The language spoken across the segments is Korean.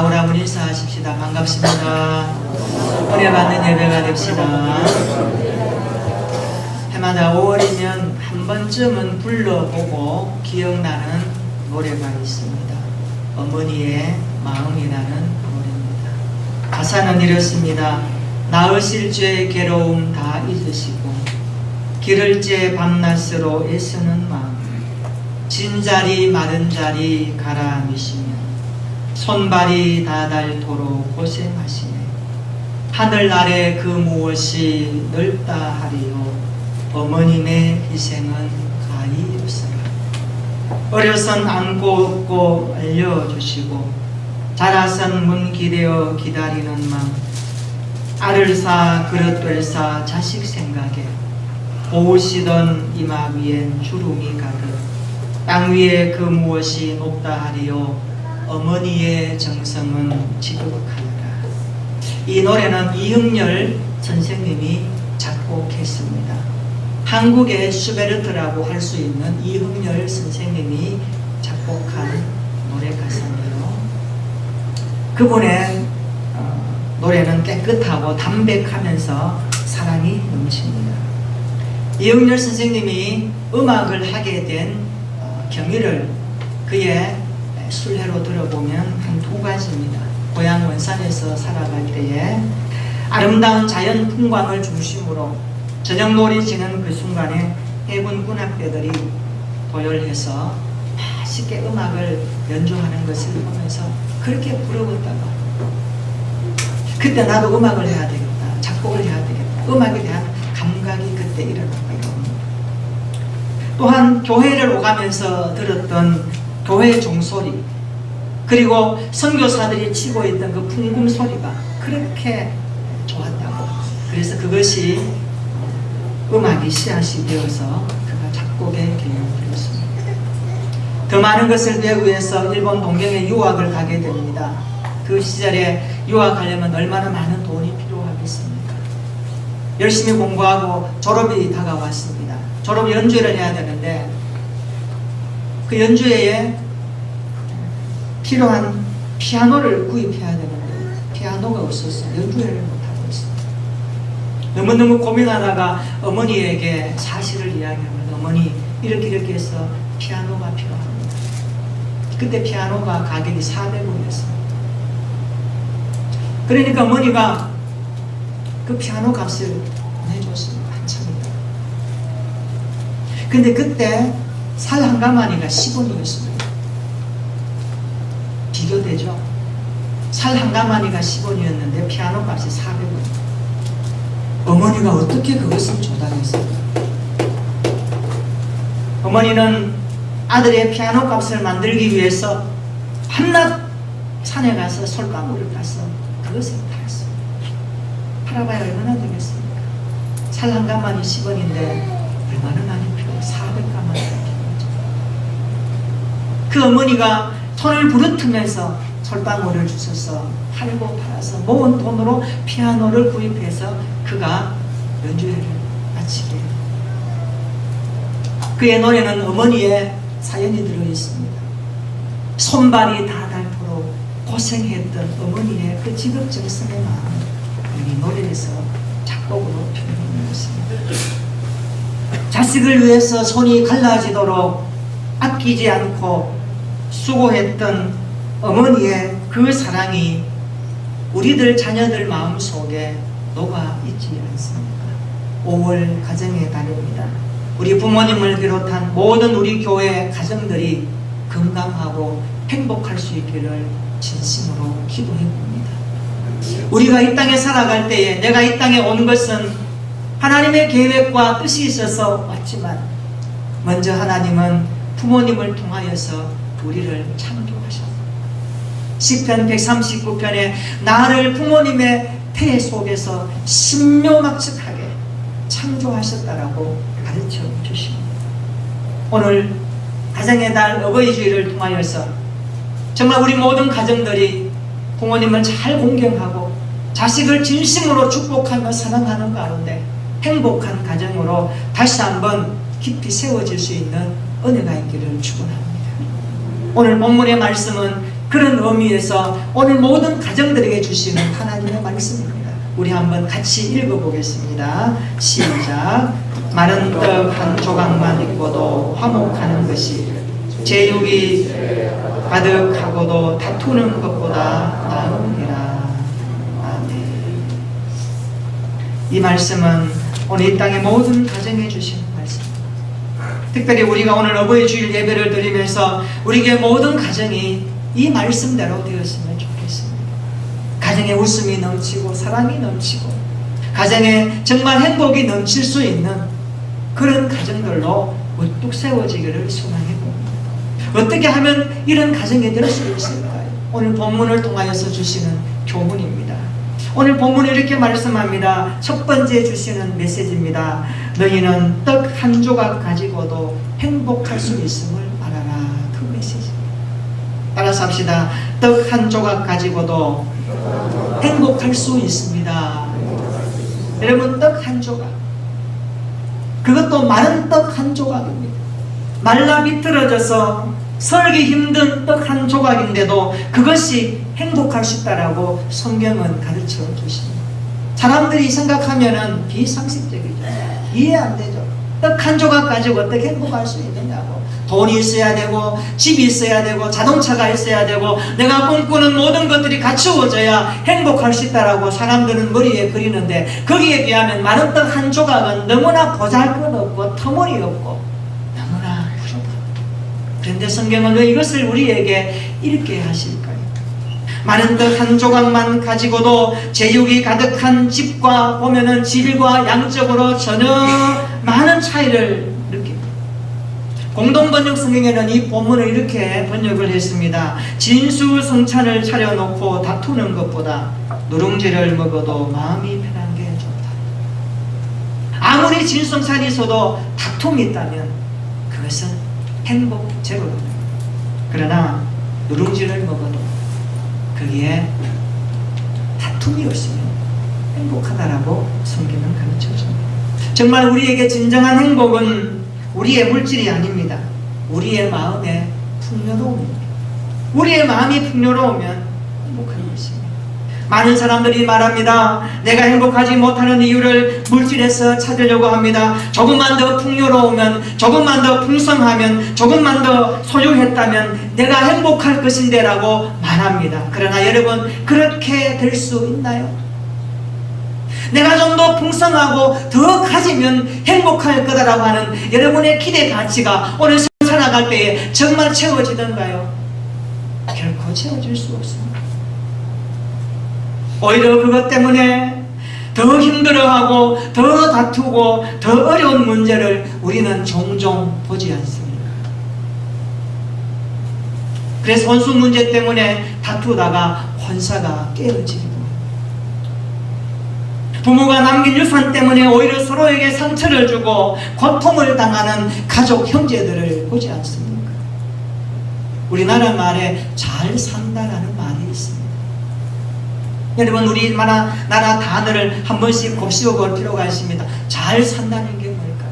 우리 한번 인사하십시다. 반갑습니다. 은혜 받는 예배가 됩시다. 해마다 5월이면 한 번쯤은 불러보고 기억나는 노래가 있습니다. 어머니의 마음이라는 노래입니다. 가사는 이렇습니다. 나으실 죄 괴로움 다 잊으시고 기를 째 밤낮으로 애쓰는 마음, 진자리 마른 자리 갈아 미시며 손발이 다 닳도록 고생하시네. 하늘 아래 그 무엇이 넓다 하리요. 어머님의 희생은 가히 없어라. 어려선 안고 업고 알려주시고 자라선 문 기대어 기다리는 맘, 알을 사 그릇 될사 자식 생각에 고우시던 이마 위엔 주름이 가득 땅 위에 그 무엇이 높다 하리요. 어머니의 정성은 지극하리라. 이 노래는 이흥렬 선생님이 작곡했습니다. 한국의 슈베르트라고 할 수 있는 이흥렬 선생님이 작곡한 노래 가사인데요. 그분의 노래는 깨끗하고 담백하면서 사랑이 넘칩니다. 이흥렬 선생님이 음악을 하게 된 경위를 그의 순례로 들어보면 한 두 가지입니다. 고향 원산에서 살아갈 때에 아름다운 자연 풍광을 중심으로 저녁놀이 지는 그 순간에 해군 군악대들이 도열해서 맛있게 음악을 연주하는 것을 보면서 그렇게 부러웠다가 그때 나도 음악을 해야 되겠다, 작곡을 해야 되겠다, 음악에 대한 감각이 그때 일어났고요. 또한 교회를 오가면서 들었던 교회 종소리, 그리고 선교사들이 치고 있던 그 풍금 소리가 그렇게 좋았다고, 그래서 그것이 음악이 씨앗이 되어서 그가 작곡에 기여를 했습니다. 더 많은 것을 배우기 위해서 일본 동경에 유학을 가게 됩니다. 그 시절에 유학하려면 얼마나 많은 돈이 필요하겠습니까? 열심히 공부하고 졸업이 다가왔습니다. 졸업 연주회를 해야 되는데 그 연주회에 필요한 피아노를 구입해야 되는데 피아노가 없어서 연주회를 못하고 있습니다. 너무너무 고민하다가 어머니에게 사실을 이야기하면 어머니 이렇게 해서 피아노가 필요합니다. 그때 피아노가 가격이 400원이었습니다. 그러니까 어머니가 그 피아노 값을 내줬습니다. 한참이다. 근데 그때 살 한 가마니가 10원이었습니다. 비교되죠? 살 한 가마니가 10원이었는데 피아노 값이 400원. 어머니가 어떻게 그것을 조달했을까? 어머니는 아들의 피아노 값을 만들기 위해서 한낮 산에 가서 솔방울을 따서 그것을 팔았습니다. 팔아봐야 얼마나 되겠습니까? 살 한 가마니 10원인데 얼마나 많이 필요해요? 400가마니가 필요하죠. 그 어머니가 손을 부르트면서 솔방울을 주셔서 팔고 팔아서 모은 돈으로 피아노를 구입해서 그가 연주회를 마치게 됩니다. 그의 노래는 어머니의 사연이 들어있습니다. 손발이 다 닳도록 고생했던 어머니의 그 지극정성의 마음을 이 노래에서 작곡으로 표현해 있습니다. 자식을 위해서 손이 갈라지도록 아끼지 않고 수고했던 어머니의 그 사랑이 우리들 자녀들 마음속에 녹아있지 않습니까? 5월 가정의 달입니다. 우리 부모님을 비롯한 모든 우리 교회 가정들이 건강하고 행복할 수 있기를 진심으로 기도해 봅니다. 우리가 이 땅에 살아갈 때에 내가 이 땅에 온 것은 하나님의 계획과 뜻이 있어서 왔지만 먼저 하나님은 부모님을 통하여서 우리를 창조하셨습니다. 시편 139편에 나를 부모님의 태 속에서 신묘막측하게 창조하셨다라고 가르쳐 주십니다. 오늘 가정의 달 어버이주일을 통하여서 정말 우리 모든 가정들이 부모님을 잘 공경하고 자식을 진심으로 축복하며 사랑하는 가운데 행복한 가정으로 다시 한번 깊이 세워질 수 있는 은혜가 있기를 축원합니다. 오늘 본문의 말씀은 그런 의미에서 오늘 모든 가정들에게 주시는 하나님의 말씀입니다. 우리 한번 같이 읽어보겠습니다. 시작. 마른 떡 한 조각만 있고도 화목하는 것이 제육이 가득하고도 다투는 것보다 나으니라. 아멘. 이 말씀은 오늘 이 땅의 모든 가정에 주시는 말씀. 특별히 우리가 오늘 어버이 주일 예배를 드리면서 우리에게 모든 가정이 이 말씀대로 되었으면 좋겠습니다. 가정에 웃음이 넘치고 사랑이 넘치고 가정에 정말 행복이 넘칠 수 있는 그런 가정들로 우뚝 세워지기를 소망해 봅니다. 어떻게 하면 이런 가정이 될 수 있을까요? 오늘 본문을 통하여서 주시는 교훈입니다. 오늘 본문이 이렇게 말씀합니다. 첫 번째 주시는 메시지입니다. 너희는 떡 한 조각 가지고도 행복할 수 있음을 알아라. 그 메시지. 따라서 합시다. 떡 한 조각 가지고도 행복할 수 있습니다. 여러분, 떡 한 조각. 그것도 마른 떡 한 조각입니다. 말라 비틀어져서 설기 힘든 떡 한 조각인데도 그것이 행복할 수 있다라고 성경은 가르쳐 주십니다. 사람들이 생각하면은 비상식적이죠. 이해 안 되죠. 떡 한 조각 가지고 어떻게 행복할 수 있느냐고. 돈이 있어야 되고 집이 있어야 되고 자동차가 있어야 되고 내가 꿈꾸는 모든 것들이 갖추어져야 행복할 수 있다라고 사람들은 머리에 그리는데, 거기에 비하면 마른 떡 한 조각은 너무나 보잘것없고 터무니없고 너무나 부족합니다. 그런데 성경은 왜 이것을 우리에게 읽게 하실까요? 마른 떡 한 조각만 가지고도 제육이 가득한 집과 보면은 질과 양적으로 전혀 많은 차이를 느낍니다. 공동번역 성경에는 이 본문을 이렇게 번역을 했습니다. 진수성찬을 차려놓고 다투는 것보다 누룽지를 먹어도 마음이 편한 게 좋다. 아무리 진수성찬이 있어도 다툼이 있다면 그것은 행복 제로입니다. 그러나 누룽지를 먹어도 거기에 다툼이 없으면 행복하다라고 성경은 가르쳐줍니다. 정말 우리에게 진정한 행복은 우리의 물질이 아닙니다. 우리의 마음의 풍요로움입니다. 우리의 마음이 풍요로우면 행복한 것입니다. 많은 사람들이 말합니다. 내가 행복하지 못하는 이유를 물질에서 찾으려고 합니다. 조금만 더 풍요로우면, 조금만 더 풍성하면, 조금만 더 소유했다면 내가 행복할 것인데 라고 말합니다. 그러나 여러분, 그렇게 될 수 있나요? 내가 좀 더 풍성하고 더 가지면 행복할 거다라고 하는 여러분의 기대 가치가 오늘 살아갈 때에 정말 채워지던가요? 결코 채워질 수 없습니다. 오히려 그것 때문에 더 힘들어하고 더 다투고 더 어려운 문제를 우리는 종종 보지 않습니다. 그래서 혼수 문제 때문에 다투다가 혼사가 깨어지고, 부모가 남긴 유산 때문에 오히려 서로에게 상처를 주고 고통을 당하는 가족 형제들을 보지 않습니까? 우리나라 말에 잘 산다라는 말이 있습니다. 여러분, 우리나라 단어를 한 번씩 곱씹어 볼 필요가 있습니다. 잘 산다는 게 뭘까요?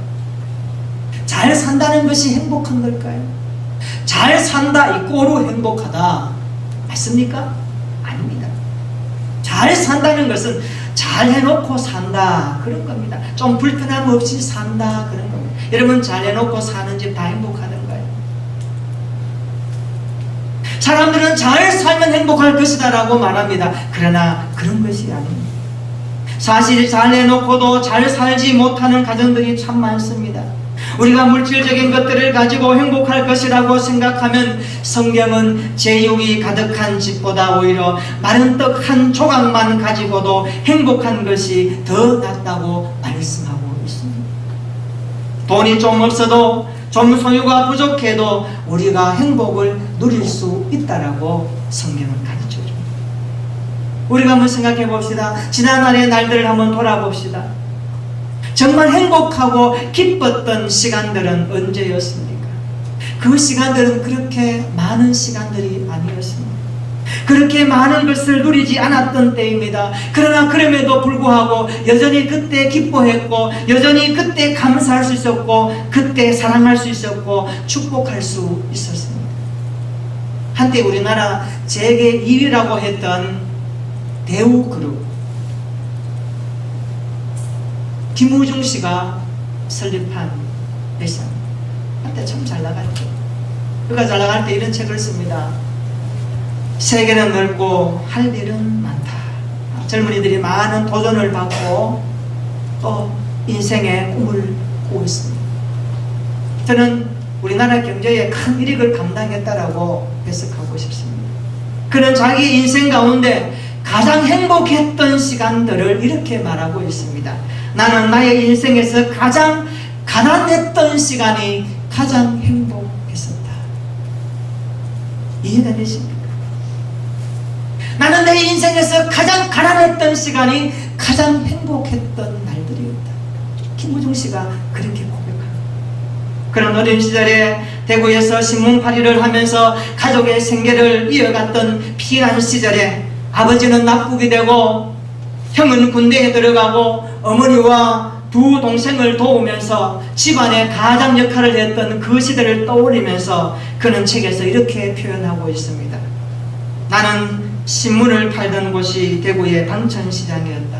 잘 산다는 것이 행복한 걸까요? 잘 산다 이꼬르 행복하다 맞습니까? 아닙니다. 잘 산다는 것은 잘 해놓고 산다 그런 겁니다. 좀 불편함 없이 산다 그런 겁니다. 여러분, 잘 해놓고 사는 집 다 행복하던가요? 사람들은 잘 살면 행복할 것이다 라고 말합니다. 그러나 그런 것이 아닙니다. 사실 잘 해놓고도 잘 살지 못하는 가정들이 참 많습니다. 우리가 물질적인 것들을 가지고 행복할 것이라고 생각하면 성경은 제육이 가득한 집보다 오히려 마른 떡 한 조각만 가지고도 행복한 것이 더 낫다고 말씀하고 있습니다. 돈이 좀 없어도, 좀 소유가 부족해도 우리가 행복을 누릴 수 있다라고 성경은 가르쳐줍니다. 우리가 한번 생각해 봅시다. 지난날의 날들을 한번 돌아봅시다. 정말 행복하고 기뻤던 시간들은 언제였습니까? 그 시간들은 그렇게 많은 시간들이 아니었습니다. 그렇게 많은 것을 누리지 않았던 때입니다. 그러나 그럼에도 불구하고 여전히 그때 기뻐했고, 여전히 그때 감사할 수 있었고, 그때 사랑할 수 있었고, 축복할 수 있었습니다. 한때 우리나라 세계 1위라고 했던 대우그룹 김우중 씨가 설립한 회사. 한때 참 잘 나갔죠. 그가 잘 나갈 때 이런 책을 씁니다. 세계는 넓고 할 일은 많다. 젊은이들이 많은 도전을 받고 또 인생의 꿈을 꾸고 있습니다. 저는 우리나라 경제에 큰 이익을 감당했다라고 해석하고 싶습니다. 그는 자기 인생 가운데 가장 행복했던 시간들을 이렇게 말하고 있습니다. 나는 나의 인생에서 가장 가난했던 시간이 가장 행복했었다. 이해가 되십니까? 나는 내 인생에서 가장 가난했던 시간이 가장 행복했던 날들이었다. 김우중 씨가 그렇게 고백합니다. 그런 어린 시절에 대구에서 신문팔이를 하면서 가족의 생계를 이어갔던 피난 시절에 아버지는 납북이 되고 형은 군대에 들어가고 어머니와 두 동생을 도우면서 집안의 가장 역할을 했던 그 시대를 떠올리면서 그는 책에서 이렇게 표현하고 있습니다. 나는 신문을 팔던 곳이 대구의 방천시장이었다.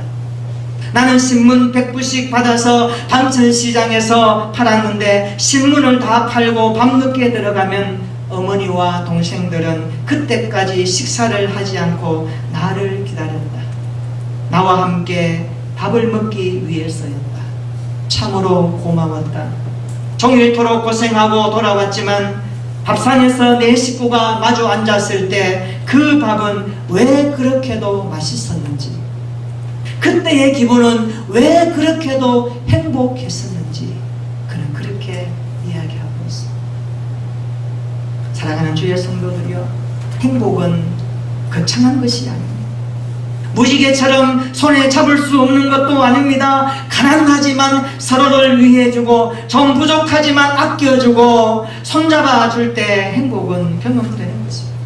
나는 신문 100부씩 받아서 방천시장에서 팔았는데 신문을 다 팔고 밤늦게 들어가면 어머니와 동생들은 그때까지 식사를 하지 않고 나를 기다렸다. 나와 함께 밥을 먹기 위해서였다. 참으로 고마웠다. 종일토록 고생하고 돌아왔지만 밥상에서 내 식구가 마주 앉았을 때 그 밥은 왜 그렇게도 맛있었는지, 그때의 기분은 왜 그렇게도 행복했었는지 그는 그렇게 이야기하고 있습니다. 사랑하는 주의 성도들이여, 행복은 거창한 것이 아닙니다. 무지개처럼 손에 잡을 수 없는 것도 아닙니다. 가난하지만 서로를 위해주고 좀 부족하지만 아껴주고 손잡아줄 때 행복은 경험되는 것입니다.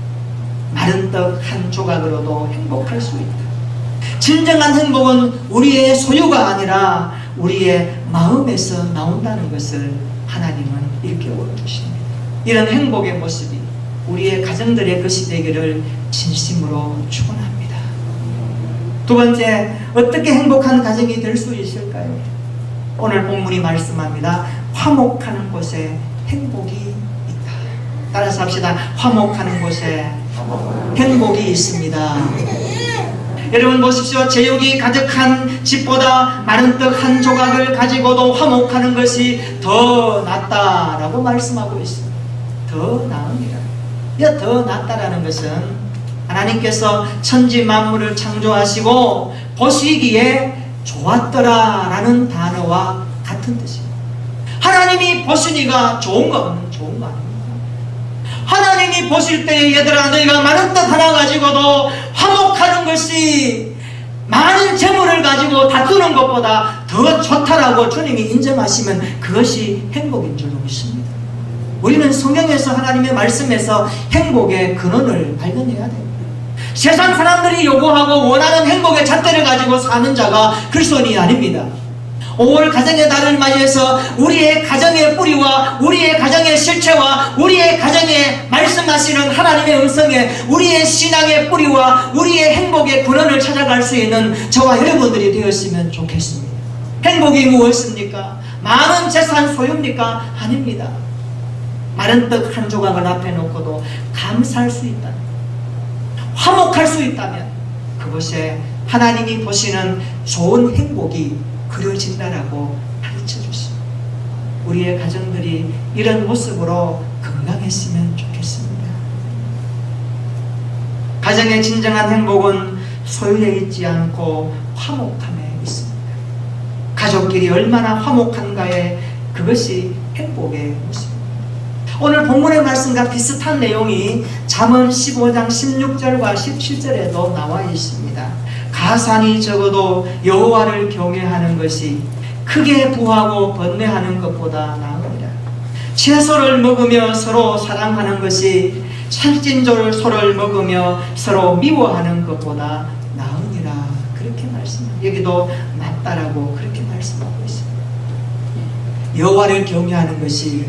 마른 떡 한 조각으로도 행복할 수 있다. 진정한 행복은 우리의 소유가 아니라 우리의 마음에서 나온다는 것을 하나님은 일깨워 주십니다. 이런 행복의 모습이 우리의 가정들의 것이 되기를 진심으로 축원합니다. 두 번째, 어떻게 행복한 가정이 될 수 있을까요? 오늘 본문이 말씀합니다. 화목하는 곳에 행복이 있다. 따라서 합시다. 화목하는 곳에 행복이 있습니다. 여러분 보십시오. 제육이 가득한 집보다 마른 떡 한 조각을 가지고도 화목하는 것이 더 낫다라고 말씀하고 있습니다. 더 나으니라. 더 낫다라는 것은 하나님께서 천지 만물을 창조하시고 보시기에 좋았더라라는 단어와 같은 뜻입니다. 하나님이 보시니가 좋은 거 아닙니다. 하나님이 보실 때에 얘들아, 너희가 마른 떡 하나 가지고도 화목하는 것이 많은 재물을 가지고 다투는 것보다 더 좋다라고 주님이 인정하시면 그것이 행복인 줄로 믿습니다. 우리는 성경에서 하나님의 말씀에서 행복의 근원을 발견해야 됩니다. 세상 사람들이 요구하고 원하는 행복의 잣대를 가지고 사는 자가 그리스도인이 아닙니다. 5월 가정의 달을 맞이해서 우리의 가정의 뿌리와 우리의 가정의 실체와 우리의 가정에 말씀하시는 하나님의 음성에 우리의 신앙의 뿌리와 우리의 행복의 근원을 찾아갈 수 있는 저와 여러분들이 되었으면 좋겠습니다. 행복이 무엇입니까? 많은 재산 소유입니까? 아닙니다. 마른 떡 한 조각을 앞에 놓고도 감사할 수 있다, 화목할 수 있다면 그곳에 하나님이 보시는 좋은 행복이 그려진다라고 가르쳐 주십니다. 우리의 가정들이 이런 모습으로 건강했으면 좋겠습니다. 가정의 진정한 행복은 소유에 있지 않고 화목함에 있습니다. 가족끼리 얼마나 화목한가에 그것이 행복의 모습입니다. 오늘 본문의 말씀과 비슷한 내용이 잠언 15장 16절과 17절에도 나와 있습니다. 가산이 적어도 여호와를 경외하는 것이 크게 부하고 번뇌하는 것보다 나으니라. 채소를 먹으며 서로 사랑하는 것이 살찐 소를 먹으며 서로 미워하는 것보다 나으니라. 그렇게 말씀합니다. 여기도 낫다라고 그렇게 말씀하고 있습니다. 여호와를 경외하는 것이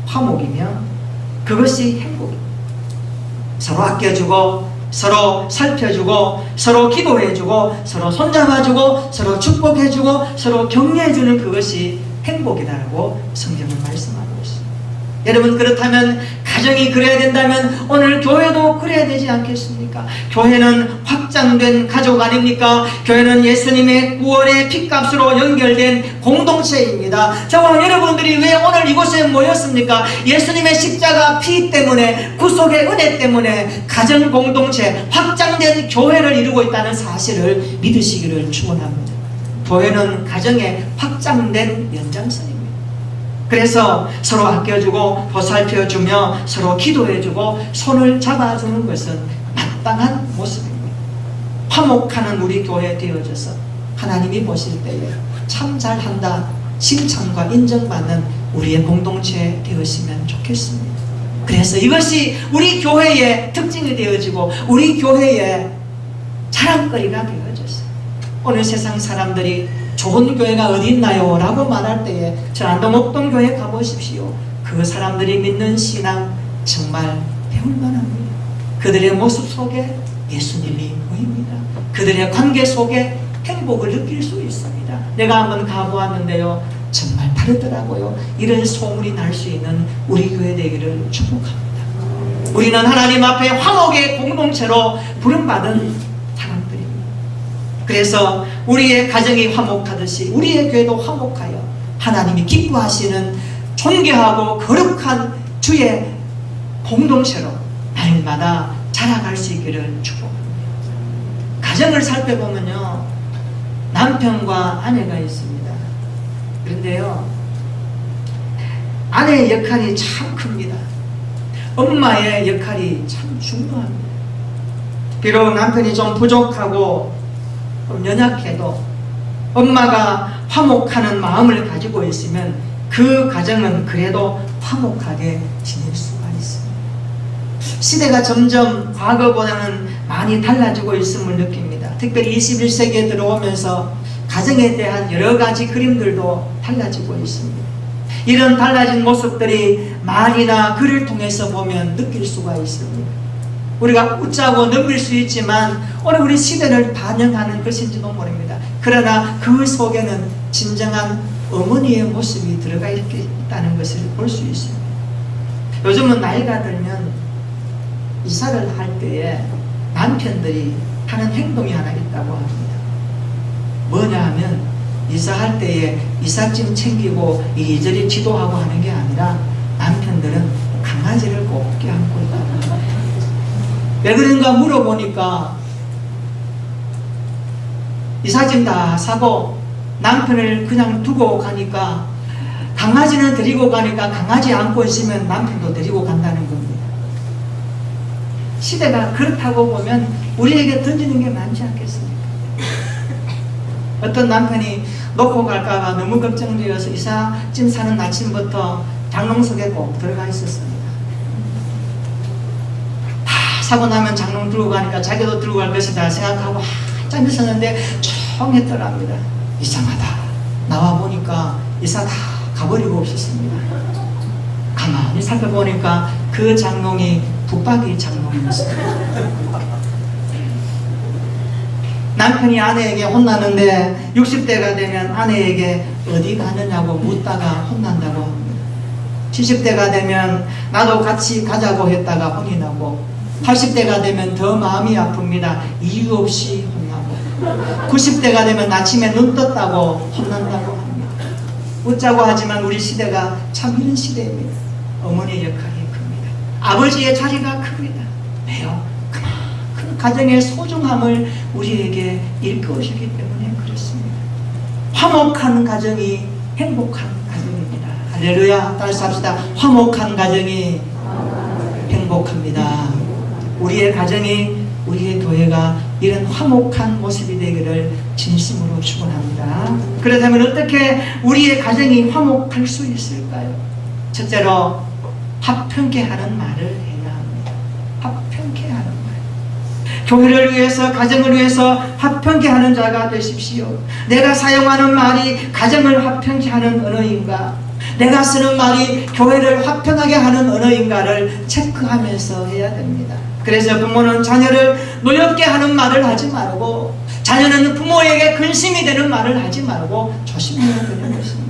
화목이며 그것이 행복입니다. 서로 아껴주고 서로 살펴주고 서로 기도해주고 서로 손잡아주고 서로 축복해주고 서로 격려해주는 그것이 행복이다라고 성경은 말씀하고 있습니다. 여러분, 그렇다면 가정이 그래야 된다면 오늘 교회도 그래야 되지 않겠습니까? 교회는 확장된 가족 아닙니까? 교회는 예수님의 구원의 핏값으로 연결된 공동체입니다. 저와 여러분들이 왜 오늘 이곳에 모였습니까? 예수님의 십자가 피 때문에, 구속의 은혜 때문에 가정 공동체, 확장된 교회를 이루고 있다는 사실을 믿으시기를 축원합니다. 교회는 가정의 확장된 연장선입니다. 그래서 서로 아껴주고 보살펴주며 서로 기도해주고 손을 잡아주는 것은 마땅한 모습입니다. 화목하는 우리 교회 되어져서 하나님이 보실 때에 참 잘한다 칭찬과 인정받는 우리의 공동체 되었으면 좋겠습니다. 그래서 이것이 우리 교회의 특징이 되어지고 우리 교회의 자랑거리가 되어졌어요. 오늘 세상 사람들이 좋은 교회가 어디 있나요? 라고 말할 때에 저 안동옥동 교회 가보십시오. 그 사람들이 믿는 신앙 정말 배울만합니다. 그들의 모습 속에 예수님이 보입니다. 그들의 관계 속에 행복을 느낄 수 있습니다. 내가 한번 가보았는데요, 정말 다르더라고요. 이런 소문이 날 수 있는 우리 교회 되기를 축복합니다. 우리는 하나님 앞에 화목의 공동체로 부름받은 그래서 우리의 가정이 화목하듯이 우리의 교회도 화목하여 하나님이 기뻐하시는 존귀하고 거룩한 주의 공동체로 날마다 자라갈 수 있기를 축복합니다. 가정을 살펴보면요, 남편과 아내가 있습니다. 그런데요, 아내의 역할이 참 큽니다. 엄마의 역할이 참 중요합니다. 비록 남편이 좀 부족하고 연약해도 엄마가 화목하는 마음을 가지고 있으면 그 가정은 그래도 화목하게 지낼 수가 있습니다. 시대가 점점 과거보다는 많이 달라지고 있음을 느낍니다. 특별히 21세기에 들어오면서 가정에 대한 여러 가지 그림들도 달라지고 있습니다. 이런 달라진 모습들이 말이나 글을 통해서 보면 느낄 수가 있습니다. 우리가 웃자고 넘길 수 있지만 오늘 우리 시대를 반영하는 것인지도 모릅니다. 그러나 그 속에는 진정한 어머니의 모습이 들어가 있다는 것을 볼 수 있습니다. 요즘은 나이가 들면 이사를 할 때에 남편들이 하는 행동이 하나 있다고 합니다. 뭐냐 하면 이사할 때에 이삿짐 챙기고 이리저리 지도하고 하는 게 아니라 남편들은 강아지를 곱게 안고 있다고 합니다. 왜 그런가 물어보니까 이삿짐 다 사고 남편을 그냥 두고 가니까 강아지는 데리고 가니까 강아지 안고 있으면 남편도 데리고 간다는 겁니다. 시대가 그렇다고 보면 우리에게 던지는 게 많지 않겠습니까? 어떤 남편이 놓고 갈까봐 너무 걱정되어서 이삿짐 사는 아침부터 장롱 속에 꼭 들어가 있었습니다. 사고 나면 장롱 들고 가니까 자기도 들고 갈 것이다 생각하고 한참 있었는데 조용했더랍니다. 이상하다. 나와 보니까 이사 다 가버리고 없었습니다. 가만히 살펴보니까 그 장롱이 붙박이 장롱이었습니다. 남편이 아내에게 혼나는데 60대가 되면 아내에게 어디 가느냐고 묻다가 혼난다고 합니다. 70대가 되면 나도 같이 가자고 했다가 혼이 나고 80대가 되면 더 마음이 아픕니다. 이유 없이 혼나고 90대가 되면 아침에 눈 떴다고 혼난다고 합니다. 웃자고 하지만 우리 시대가 참 이런 시대입니다. 어머니의 역할이 큽니다. 아버지의 자리가 큽니다. 왜요? 그만큼 가정의 소중함을 우리에게 일깨우시기 때문에 그렇습니다. 화목한 가정이 행복한 가정입니다. 할렐루야. 따라서 합시다. 화목한 가정이 행복합니다. 우리의 가정이, 우리의 교회가 이런 화목한 모습이 되기를 진심으로 축원합니다. 그렇다면 어떻게 우리의 가정이 화목할 수 있을까요? 첫째로 화평케 하는 말을 해야 합니다. 화평케 하는 말. 교회를 위해서, 가정을 위해서 화평케 하는 자가 되십시오. 내가 사용하는 말이 가정을 화평케 하는 언어인가? 내가 쓰는 말이 교회를 화평하게 하는 언어인가를 체크하면서 해야 됩니다. 그래서 부모는 자녀를 노엽게 하는 말을 하지 말고, 자녀는 부모에게 근심이 되는 말을 하지 말고 조심해야 되는 것입니다.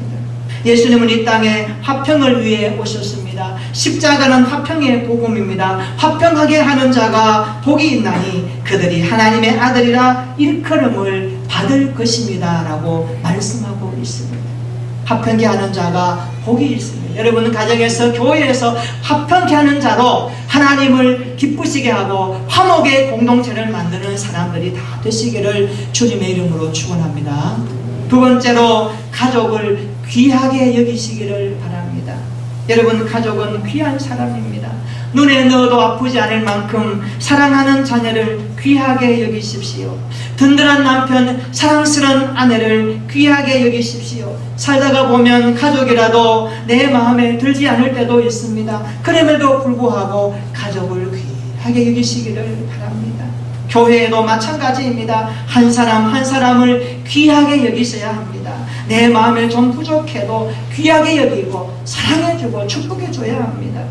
예수님은 이 땅에 화평을 위해 오셨습니다. 십자가는 화평의 복음입니다. 화평하게 하는 자가 복이 있나니 그들이 하나님의 아들이라 일컬음을 받을 것입니다 라고 말씀하고 있습니다. 화평케 하는 자가 복이 있습니다. 여러분은 가정에서, 교회에서 화평케 하는 자로 하나님을 기쁘시게 하고 화목의 공동체를 만드는 사람들이 다 되시기를 주님의 이름으로 축원합니다. 두 번째로, 가족을 귀하게 여기시기를 바랍니다. 여러분, 가족은 귀한 사람입니다. 눈에 넣어도 아프지 않을 만큼 사랑하는 자녀를 귀하게 여기십시오. 든든한 남편, 사랑스러운 아내를 귀하게 여기십시오. 살다가 보면 가족이라도 내 마음에 들지 않을 때도 있습니다. 그럼에도 불구하고 가족을 귀하게 여기시기를 바랍니다. 교회에도 마찬가지입니다. 한 사람 한 사람을 귀하게 여기셔야 합니다. 내 마음에 좀 부족해도 귀하게 여기고 사랑해주고 축복해줘야 합니다.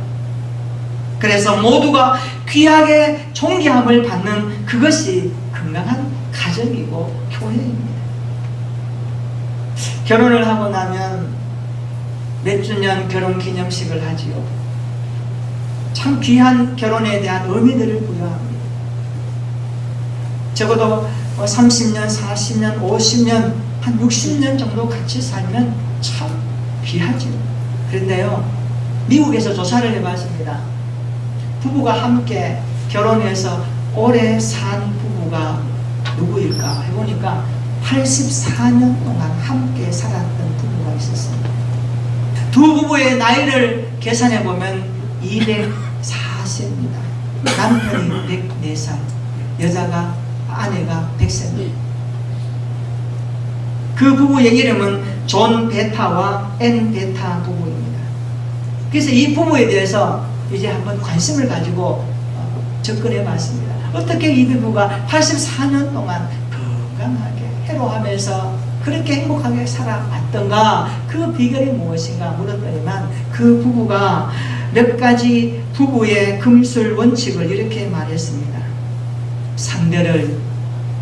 그래서 모두가 귀하게 존귀함을 받는 그것이 건강한 가정이고 교회입니다. 결혼을 하고 나면 몇 주년 결혼 기념식을 하지요. 참 귀한 결혼에 대한 의미들을 부여합니다. 적어도 30년, 40년, 50년, 한 60년 정도 같이 살면 참 귀하죠. 그런데요, 미국에서 조사를 해봤습니다. 부부가 함께 결혼해서 오래 산 부부가 누구일까 해보니까 84년 동안 함께 살았던 부부가 있었습니다. 두 부부의 나이를 계산해보면 204세입니다. 남편이 104살, 아내가 100세입니다. 그 부부의 이름은 존 베타와 앤 베타 부부입니다. 그래서 이 부부에 대해서 이제 한번 관심을 가지고 접근해 봤습니다. 어떻게 이 부부가 84년 동안 건강하게 해로하면서 그렇게 행복하게 살아왔던가, 그 비결이 무엇인가 물었더니만 그 부부가 몇 가지 부부의 금술 원칙을 이렇게 말했습니다. 상대를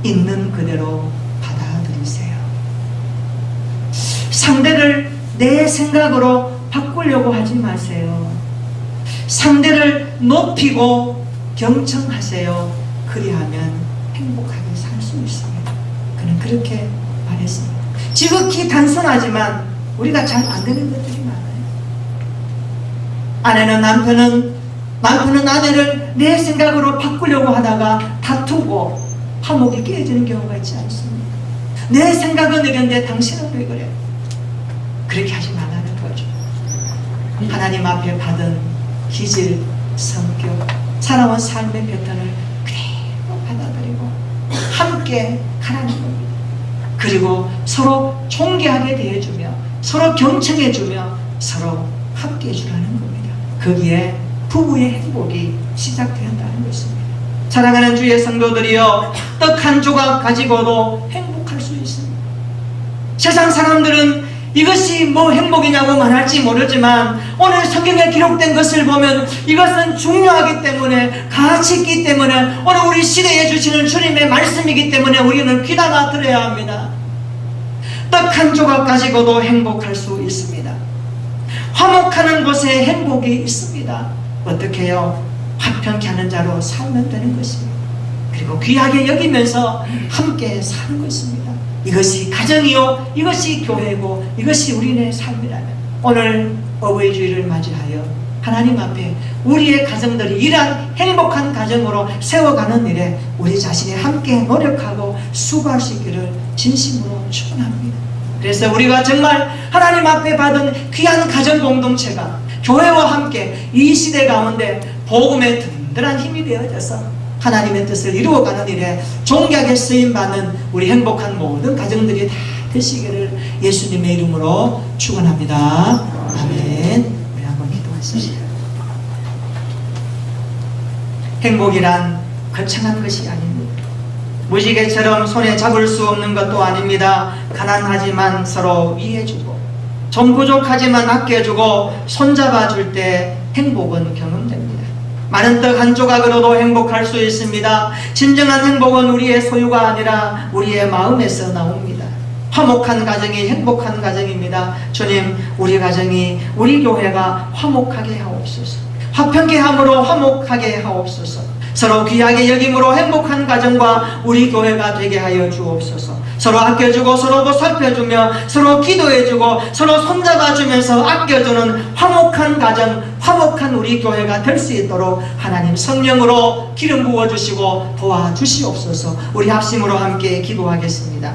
있는 그대로 받아들이세요. 상대를 내 생각으로 바꾸려고 하지 마세요. 상대를 높이고 경청하세요. 그리하면 행복하게 살 수 있습니다. 그는 그렇게 말했습니다. 지극히 단순하지만 우리가 잘 안 되는 것들이 많아요. 남편은 아내를 내 생각으로 바꾸려고 하다가 다투고 화목이 깨어지는 경우가 있지 않습니까? 내 생각은 이런데 당신은 왜 그래? 그렇게 하지 말라는 거죠. 하나님 앞에 받은 기질, 성격, 살아온 삶의 패턴을 그대로 받아들이고 함께 가라는 겁니다. 그리고 서로 존귀하게 대해주며 서로 경청해주며 서로 함께 해주라는 겁니다. 거기에 부부의 행복이 시작되었다는 것입니다. 사랑하는 주의 성도들이여, 떡 한 조각 가지고도 행복할 수 있습니다. 세상 사람들은 이것이 뭐 행복이냐고 말할지 모르지만 오늘 성경에 기록된 것을 보면 이것은 중요하기 때문에, 가치 있기 때문에, 오늘 우리 시대에 주시는 주님의 말씀이기 때문에 우리는 귀담아 들어야 합니다. 떡 한 조각 가지고도 행복할 수 있습니다. 화목하는 곳에 행복이 있습니다. 어떻게 해요? 화평케 하는 자로 살면 되는 것입니다. 그리고 귀하게 여기면서 함께 사는 것입니다. 이것이 가정이요, 이것이 교회고, 이것이 우리의 삶이라면 오늘 어버이 주일을 맞이하여 하나님 앞에 우리의 가정들이 이러한 행복한 가정으로 세워가는 일에 우리 자신이 함께 노력하고 수고할 수 있기를 진심으로 축원합니다. 그래서 우리가 정말 하나님 앞에 받은 귀한 가정 공동체가 교회와 함께 이 시대 가운데 복음의 든든한 힘이 되어져서 하나님의 뜻을 이루어가는 일에 존귀하게 쓰임받는 우리 행복한 모든 가정들이 다 되시기를 예수님의 이름으로 축원합니다. 아멘. 우리 한번 기도하십시오. 행복이란 거창한 것이 아닙니다. 무지개처럼 손에 잡을 수 없는 것도 아닙니다. 가난하지만 서로 위해주고 좀 부족하지만 아껴주고 손잡아줄 때 행복은 경험됩니다. 많은 떡 한 조각으로도 행복할 수 있습니다. 진정한 행복은 우리의 소유가 아니라 우리의 마음에서 나옵니다. 화목한 가정이 행복한 가정입니다. 주님, 우리 가정이, 우리 교회가 화목하게 하옵소서. 화평케 함으로 화목하게 하옵소서. 서로 귀하게 여김으로 행복한 가정과 우리 교회가 되게 하여 주옵소서. 서로 아껴주고 서로 보살펴주며 서로 기도해주고 서로 손잡아주면서 아껴주는 화목한 가정, 화목한 우리 교회가 될 수 있도록 하나님 성령으로 기름 부어주시고 도와주시옵소서. 우리 합심으로 함께 기도하겠습니다.